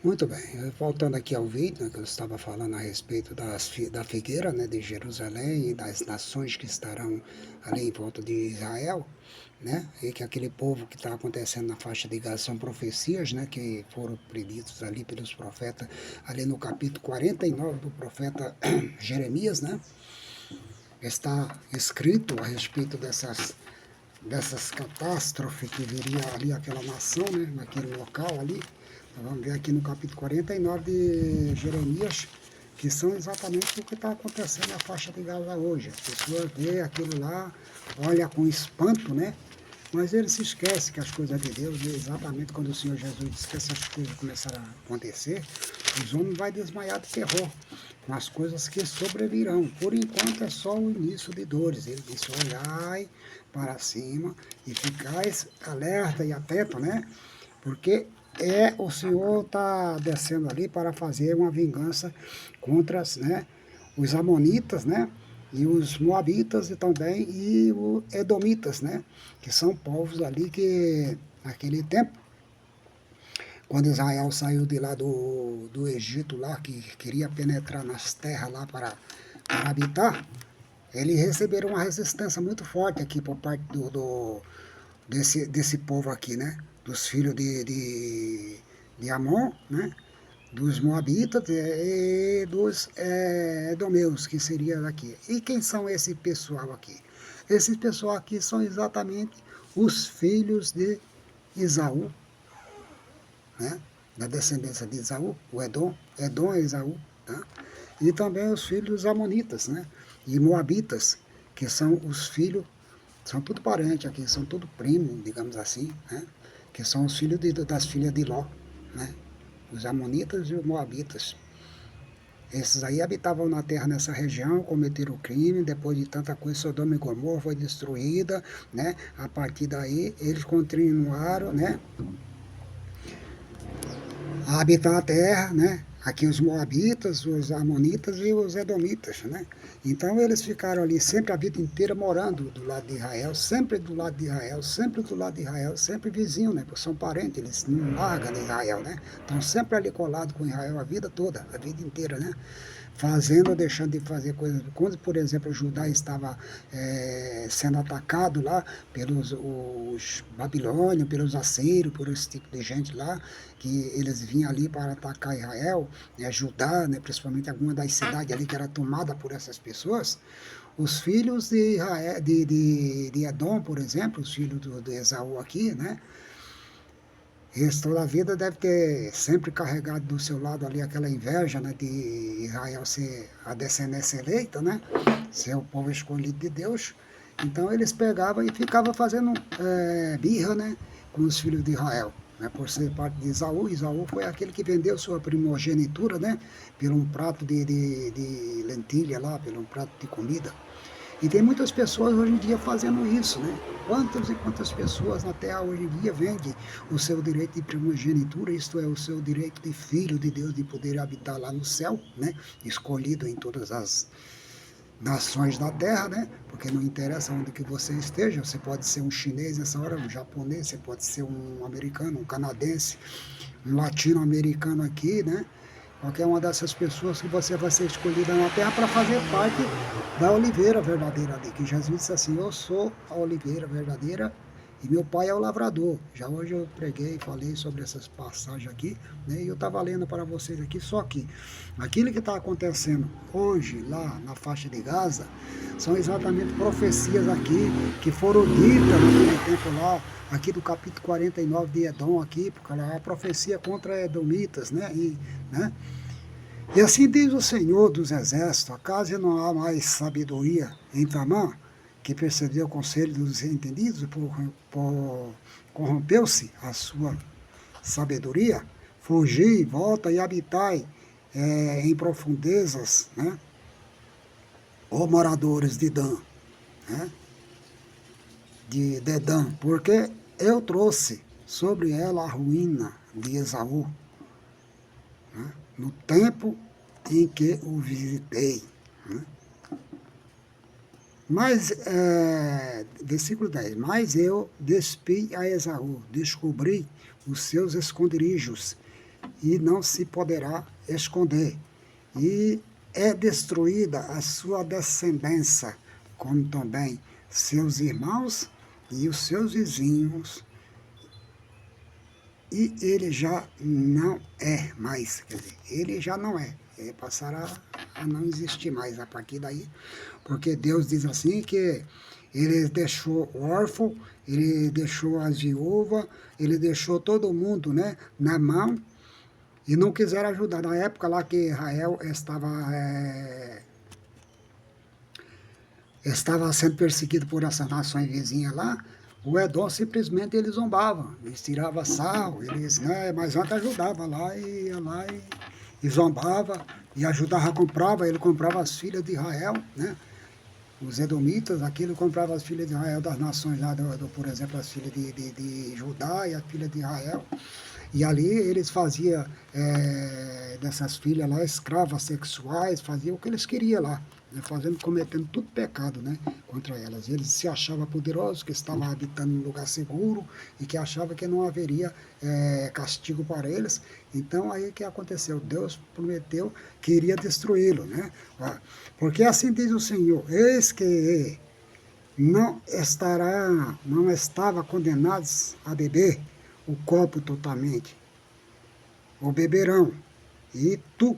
Muito bem, voltando aqui ao vídeo, né, que eu estava falando a respeito da figueira, né, de Jerusalém e das nações que estarão ali em volta de Israel, né, e que aquele povo que está acontecendo na faixa de Gaza são profecias, né, que foram preditos ali pelos profetas, ali no capítulo 49 do profeta Jeremias, né, está escrito a respeito dessas catástrofes que viria ali aquela nação, né, naquele local ali. Nós vamos ver aqui no capítulo 49 de Jeremias, que são exatamente o que está acontecendo na faixa de Gaza hoje. As pessoas veem aquilo lá, olha com espanto, né? Mas ele se esquece que as coisas de Deus, exatamente quando o Senhor Jesus disse que essas coisas começaram a acontecer, os homens vão desmaiar de terror com as coisas que sobrevirão. Por enquanto é só o início de dores. Ele disse, olhai para cima e ficais alerta e atento, né? Porque o Senhor está descendo ali para fazer uma vingança contra, né, os amonitas, né? E os moabitas e também e os edomitas, né? Que são povos ali que naquele tempo, quando Israel saiu de lá do Egito lá, que queria penetrar nas terras lá para habitar, eles receberam uma resistência muito forte aqui por parte desse povo aqui, né? Dos filhos de Amon, né? Dos Moabitas e dos Edomeus, que seria daqui. E quem são esse pessoal aqui? Esse pessoal aqui são exatamente os filhos de Esaú, né? Da descendência de Esaú, o Edom é Esaú, tá? E também os filhos dos Amonitas, né? E Moabitas, que são os filhos, são tudo parentes aqui, são tudo primo, digamos assim, né? Que são os filhos das filhas de Ló, né? Os Amonitas e os Moabitas. Esses aí habitavam na terra nessa região, cometeram crime, depois de tanta coisa, Sodoma e Gomorra foi destruída, né? A partir daí, eles continuaram, né, a habitar a terra, né? Aqui os moabitas, os amonitas e os edomitas, né? Então eles ficaram ali sempre a vida inteira morando do lado de Israel, sempre do lado de Israel, sempre do lado de Israel, sempre vizinho, né? Porque são parentes, eles não largam de Israel, né? Estão sempre ali colados com Israel a vida toda, a vida inteira, né? Fazendo ou deixando de fazer coisas. Quando, por exemplo, o Judá estava sendo atacado lá pelos os babilônios, pelos assírios, por esse tipo de gente lá, que eles vinham ali para atacar Israel, né, Judá, né, principalmente alguma das cidades ali que era tomada por essas pessoas, os filhos de, Israel, de Edom, por exemplo, os filhos de Esaú aqui, né, eles toda a vida deve ter sempre carregado do seu lado ali aquela inveja, né, de Israel ser a descendência eleita, né, ser o povo escolhido de Deus. Então eles pegavam e ficavam fazendo birra, né, com os filhos de Israel, né, por ser parte de Isaú. Isaú foi aquele que vendeu sua primogenitura, né, por um prato de lentilha lá, por um prato de comida. E tem muitas pessoas hoje em dia fazendo isso, né? Quantas e quantas pessoas na Terra hoje em dia vendem o seu direito de primogenitura, isto é, o seu direito de filho de Deus, de poder habitar lá no céu, né? Escolhido em todas as nações da Terra, né? Porque não interessa onde que você esteja, você pode ser um chinês nessa hora, um japonês, você pode ser um americano, um canadense, um latino-americano aqui, né? Qualquer uma dessas pessoas que você vai ser escolhida na terra para fazer parte da oliveira verdadeira ali. Que Jesus disse assim, eu sou a oliveira verdadeira e meu pai é o lavrador. Já hoje eu preguei e falei sobre essas passagens aqui, né? E eu estava lendo para vocês aqui, só que aquilo que está acontecendo hoje lá na faixa de Gaza são exatamente profecias aqui que foram ditas naquele tempo lá, aqui do capítulo 49 de Edom aqui, porque é a profecia contra Edomitas, né? E assim diz o Senhor dos Exércitos, acaso não há mais sabedoria em Tamã, que percebeu o conselho dos entendidos, corrompeu-se a sua sabedoria? Fugi, volta e habitai em profundezas, né? Ó moradores de Dan, né? De Dedã, porque eu trouxe sobre ela a ruína de Esaú, né? No tempo em que o visitei. Né? Mas, versículo 10, mas eu despi a Esaú, descobri os seus esconderijos, e não se poderá esconder. E é destruída a sua descendência, como também seus irmãos e os seus vizinhos, e ele já não é mais, quer dizer, ele já não é, ele passará a não existir mais a partir daí, porque Deus diz assim que ele deixou o órfão, ele deixou as viúvas, ele deixou todo mundo, né, na mão, e não quiseram ajudar. Na época lá que Israel estava sendo perseguido por essas nações vizinhas lá, o Edom simplesmente eles zombavam, eles tiravam sarro, eles, né, mas antes ajudava lá e ia lá e zombava, e ajudava, comprava, ele comprava as filhas de Israel, né? Os edomitas, aquilo comprava as filhas de Israel das nações lá, por exemplo, as filhas de Judá e as filhas de Israel. E ali eles faziam dessas filhas lá escravas sexuais, faziam o que eles queriam lá, né, fazendo, cometendo tudo pecado, né, contra elas. E eles se achavam poderosos, que estavam habitando num lugar seguro e que achavam que não haveria castigo para eles. Então aí o que aconteceu? Deus prometeu que iria destruí-lo, né? Porque assim diz o Senhor: eis que não estava condenados a beber o copo totalmente, o beberão, e tu